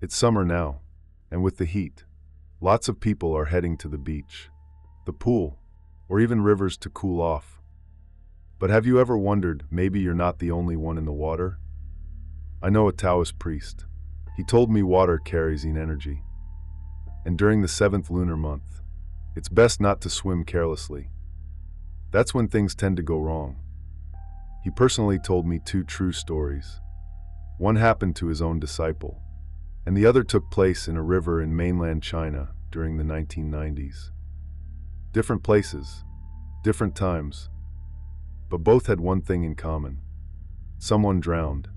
It's summer now, and with the heat, lots of people are heading to the beach, the pool, or even rivers to cool off. But have you ever wondered, maybe you're not the only one in the water? I know a Taoist priest. He told me water carries yin energy. And during the 7th lunar month, it's best not to swim carelessly. That's when things tend to go wrong. He personally told me 2 true stories. One happened to his own disciple, and the other took place in a river in mainland China during the 1990s. Different places, different times, but both had one thing in common. Someone drowned,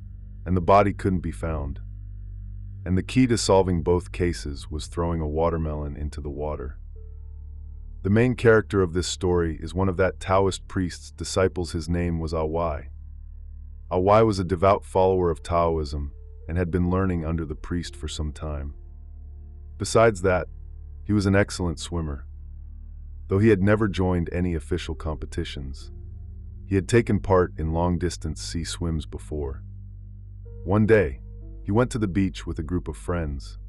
and the body couldn't be found. And the key to solving both cases was throwing a watermelon into the water. The main character of this story is one of that Taoist priest's disciples. His name was Awai. Awai was a devout follower of Taoism and had been learning under the priest for some time. Besides that, he was an excellent swimmer. Though he had never joined any official competitions, he had taken part in long-distance sea swims before. One day, he went to the beach with a group of friends.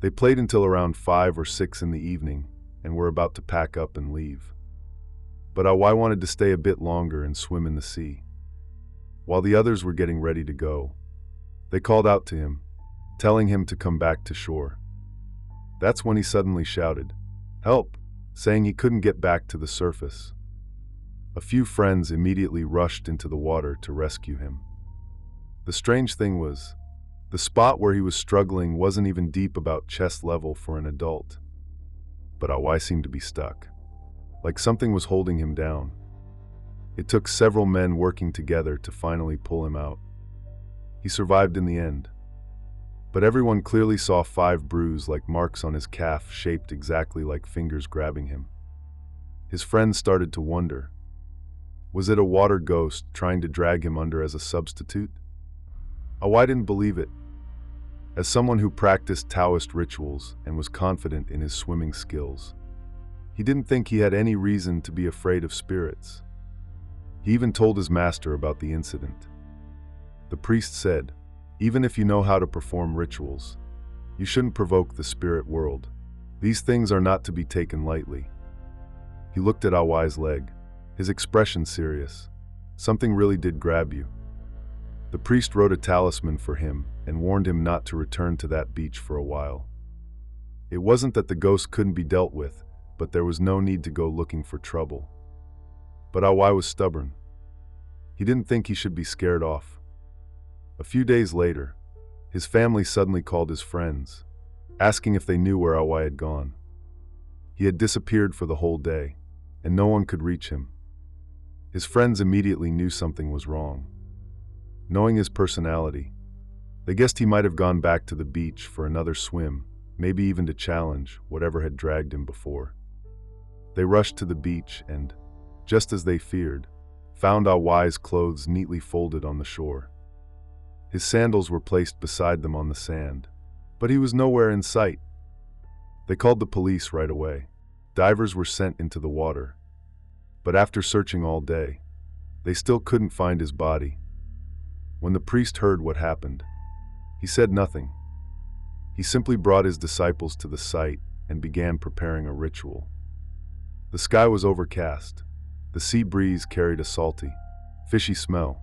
They played until around 5 or 6 in the evening and were about to pack up and leave. But Awai wanted to stay a bit longer and swim in the sea. While the others were getting ready to go, they called out to him, telling him to come back to shore. That's when he suddenly shouted, "Help!" saying he couldn't get back to the surface. A few friends immediately rushed into the water to rescue him. The strange thing was, the spot where he was struggling wasn't even deep, about chest level for an adult. But Awai seemed to be stuck, like something was holding him down. It took several men working together to finally pull him out. He survived in the end, but everyone clearly saw 5 bruise-like marks on his calf shaped exactly like fingers grabbing him. His friends started to wonder, was it a water ghost trying to drag him under as a substitute? Awai didn't believe it. As someone who practiced Taoist rituals and was confident in his swimming skills, he didn't think he had any reason to be afraid of spirits. He even told his master about the incident. The priest said, "Even if you know how to perform rituals, you shouldn't provoke the spirit world. These things are not to be taken lightly." He looked at Awai's leg, his expression serious. Something really did grab you. The priest wrote a talisman for him and warned him not to return to that beach for a while. It wasn't that the ghost couldn't be dealt with, but there was no need to go looking for trouble. But Awai was stubborn. He didn't think he should be scared off. A few days later, his family suddenly called his friends, asking if they knew where Awai had gone. He had disappeared for the whole day, and no one could reach him. His friends immediately knew something was wrong. Knowing his personality, they guessed he might have gone back to the beach for another swim, maybe even to challenge whatever had dragged him before. They rushed to the beach and, just as they feared, found Awai's clothes neatly folded on the shore. His sandals were placed beside them on the sand, but he was nowhere in sight. They called the police right away. Divers were sent into the water, but after searching all day, they still couldn't find his body. When the priest heard what happened, he said nothing. He simply brought his disciples to the site and began preparing a ritual. The sky was overcast. The sea breeze carried a salty, fishy smell.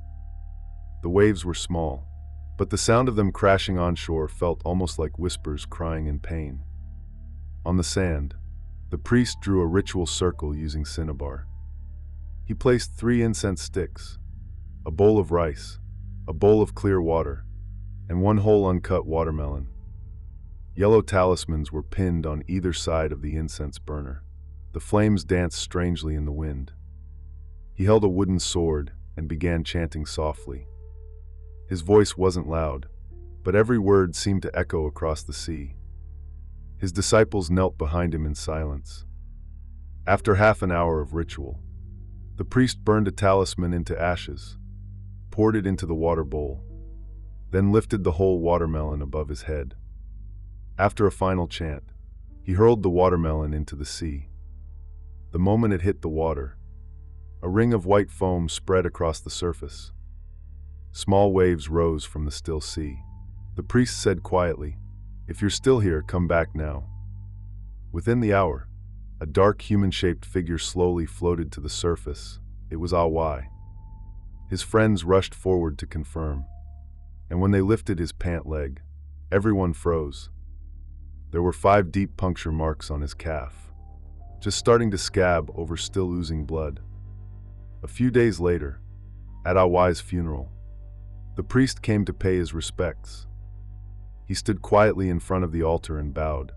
The waves were small, but the sound of them crashing on shore felt almost like whispers crying in pain. On the sand, the priest drew a ritual circle using cinnabar. He placed 3 incense sticks, a bowl of rice, a bowl of clear water, and 1 whole uncut watermelon. Yellow talismans were pinned on either side of the incense burner. The flames danced strangely in the wind. He held a wooden sword and began chanting softly. His voice wasn't loud, but every word seemed to echo across the sea. His disciples knelt behind him in silence. After half an hour of ritual, the priest burned a talisman into ashes, poured it into the water bowl, then lifted the whole watermelon above his head. After a final chant, he hurled the watermelon into the sea. The moment it hit the water, a ring of white foam spread across the surface. Small waves rose from the still sea. The priest said quietly, If you're still here, come back now." Within the hour, a dark human-shaped figure slowly floated to the surface. It was Awai. His friends rushed forward to confirm, and when they lifted his pant leg, everyone froze. There were 5 deep puncture marks on his calf, just starting to scab over still oozing blood. A few days later, at Awai's funeral, the priest came to pay his respects. He stood quietly in front of the altar and bowed.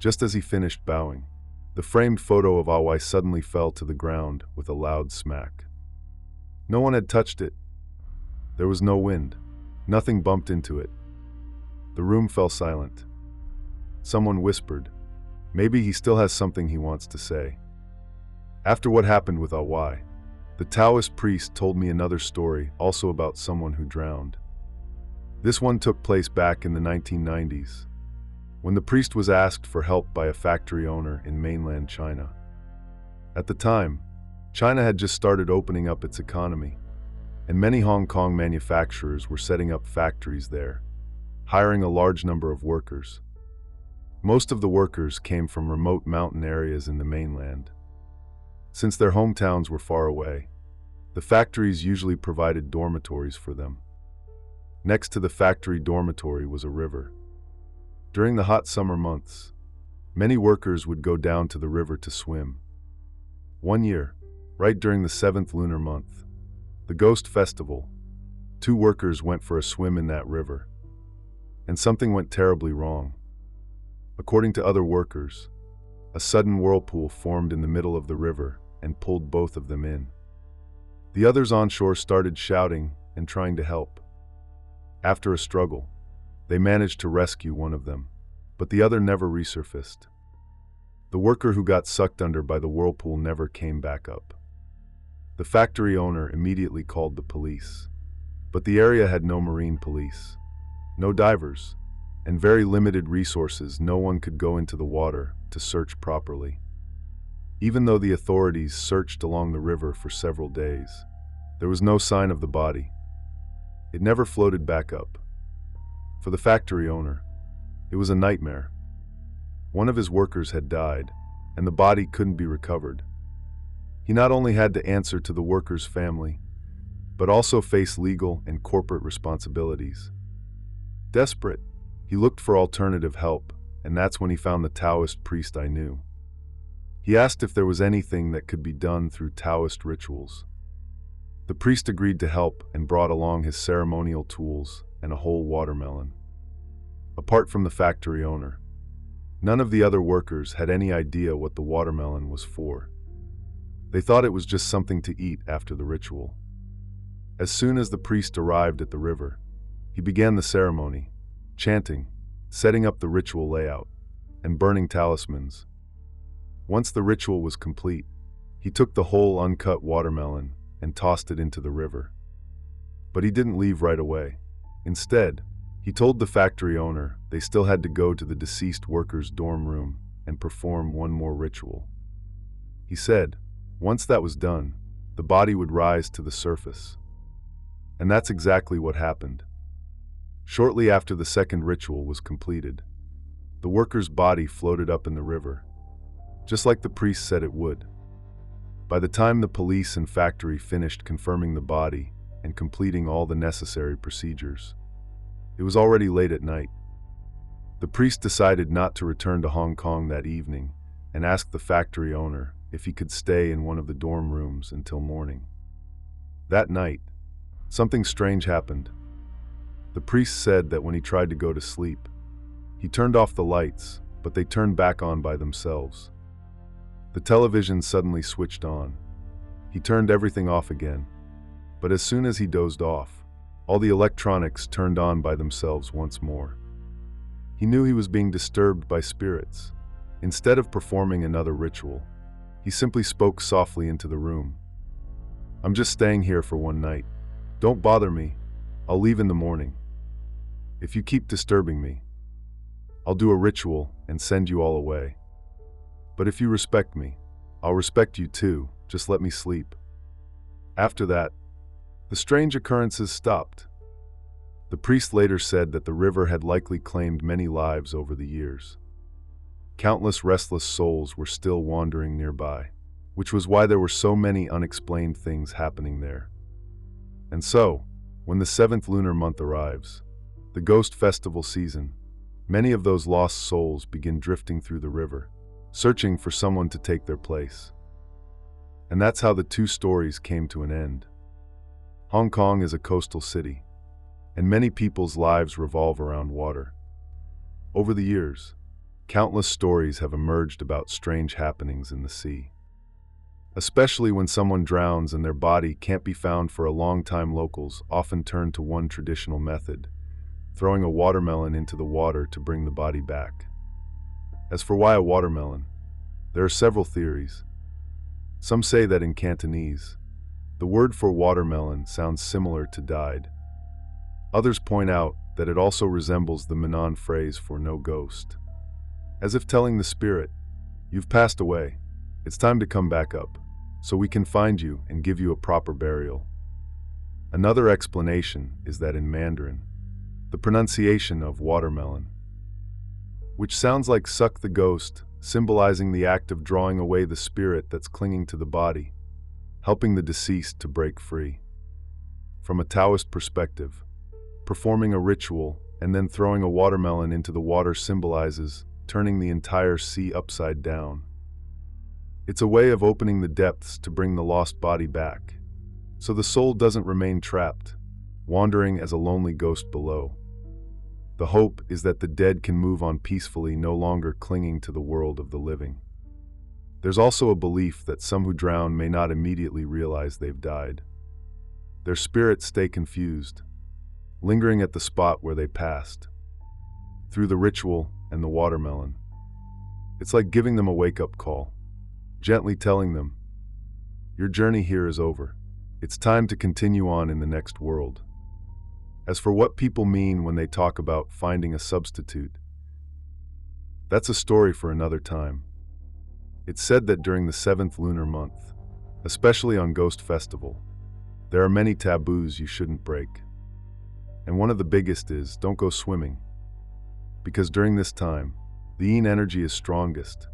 Just as he finished bowing, the framed photo of Awai suddenly fell to the ground with a loud smack. No one had touched it. There was no wind. Nothing bumped into it. The room fell silent. Someone whispered, "Maybe he still has something he wants to say." After what happened with Awai, the Taoist priest told me another story, also about someone who drowned. This one took place back in the 1990s, when the priest was asked for help by a factory owner in mainland China. At the time, China had just started opening up its economy, and many Hong Kong manufacturers were setting up factories there, hiring a large number of workers. Most of the workers came from remote mountain areas in the mainland. Since their hometowns were far away, the factories usually provided dormitories for them. Next to the factory dormitory was a river. During the hot summer months, many workers would go down to the river to swim. One year, right during the 7th lunar month, the Ghost Festival, 2 workers went for a swim in that river, and something went terribly wrong. According to other workers, a sudden whirlpool formed in the middle of the river and pulled both of them in. The others on shore started shouting and trying to help. After a struggle, they managed to rescue one of them, but the other never resurfaced. The worker who got sucked under by the whirlpool never came back up. The factory owner immediately called the police, but the area had no marine police, no divers, and very limited resources. No one could go into the water to search properly. Even though the authorities searched along the river for several days, there was no sign of the body. It never floated back up. For the factory owner, it was a nightmare. One of his workers had died, and the body couldn't be recovered. He not only had to answer to the worker's family, but also face legal and corporate responsibilities. Desperate, he looked for alternative help, and that's when he found the Taoist priest I knew. He asked if there was anything that could be done through Taoist rituals. The priest agreed to help and brought along his ceremonial tools and a whole watermelon. Apart from the factory owner, none of the other workers had any idea what the watermelon was for. They thought it was just something to eat after the ritual. As soon as the priest arrived at the river, he began the ceremony, chanting, setting up the ritual layout, and burning talismans. Once the ritual was complete, he took the whole uncut watermelon and tossed it into the river. But he didn't leave right away. Instead, he told the factory owner they still had to go to the deceased worker's dorm room and perform one more ritual. He said, once that was done, the body would rise to the surface. And that's exactly what happened. Shortly after the second ritual was completed, the worker's body floated up in the river, just like the priest said it would. By the time the police and factory finished confirming the body and completing all the necessary procedures, it was already late at night. The priest decided not to return to Hong Kong that evening and asked the factory owner if he could stay in one of the dorm rooms until morning. That night, something strange happened. The priest said that when he tried to go to sleep, he turned off the lights, but they turned back on by themselves. The television suddenly switched on. He turned everything off again, but as soon as he dozed off, all the electronics turned on by themselves once more. He knew he was being disturbed by spirits. Instead of performing another ritual, he simply spoke softly into the room. "I'm just staying here for one night. Don't bother me. I'll leave in the morning. If you keep disturbing me, I'll do a ritual and send you all away. But if you respect me, I'll respect you too. Just let me sleep." After that, the strange occurrences stopped. The priest later said that the river had likely claimed many lives over the years. Countless restless souls were still wandering nearby, which was why there were so many unexplained things happening there. And so, when the 7th lunar month arrives, the ghost festival season, many of those lost souls begin drifting through the river, searching for someone to take their place. And that's how the two stories came to an end. Hong Kong is a coastal city, and many people's lives revolve around water. Over the years, countless stories have emerged about strange happenings in the sea. Especially when someone drowns and their body can't be found for a long time, locals often turn to one traditional method: throwing a watermelon into the water to bring the body back. As for why a watermelon, there are several theories. Some say that in Cantonese, the word for watermelon sounds similar to died. Others point out that it also resembles the Minnan phrase for no ghost, as if telling the spirit, "You've passed away, it's time to come back up, so we can find you and give you a proper burial." Another explanation is that in Mandarin, the pronunciation of watermelon, which sounds like suck the ghost, symbolizing the act of drawing away the spirit that's clinging to the body, helping the deceased to break free. From a Taoist perspective, performing a ritual and then throwing a watermelon into the water symbolizes turning the entire sea upside down. It's a way of opening the depths to bring the lost body back, so the soul doesn't remain trapped, wandering as a lonely ghost below. The hope is that the dead can move on peacefully, no longer clinging to the world of the living. There's also a belief that some who drown may not immediately realize they've died. Their spirits stay confused, lingering at the spot where they passed. Through the ritual and the watermelon, it's like giving them a wake-up call, gently telling them, "Your journey here is over. It's time to continue on in the next world." As for what people mean when they talk about finding a substitute, that's a story for another time. It's said that during the 7th lunar month, especially on Ghost Festival, there are many taboos you shouldn't break. And one of the biggest is don't go swimming, because during this time, the yin energy is strongest,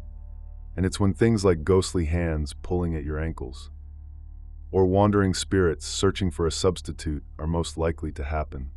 and it's when things like ghostly hands pulling at your ankles or wandering spirits searching for a substitute are most likely to happen.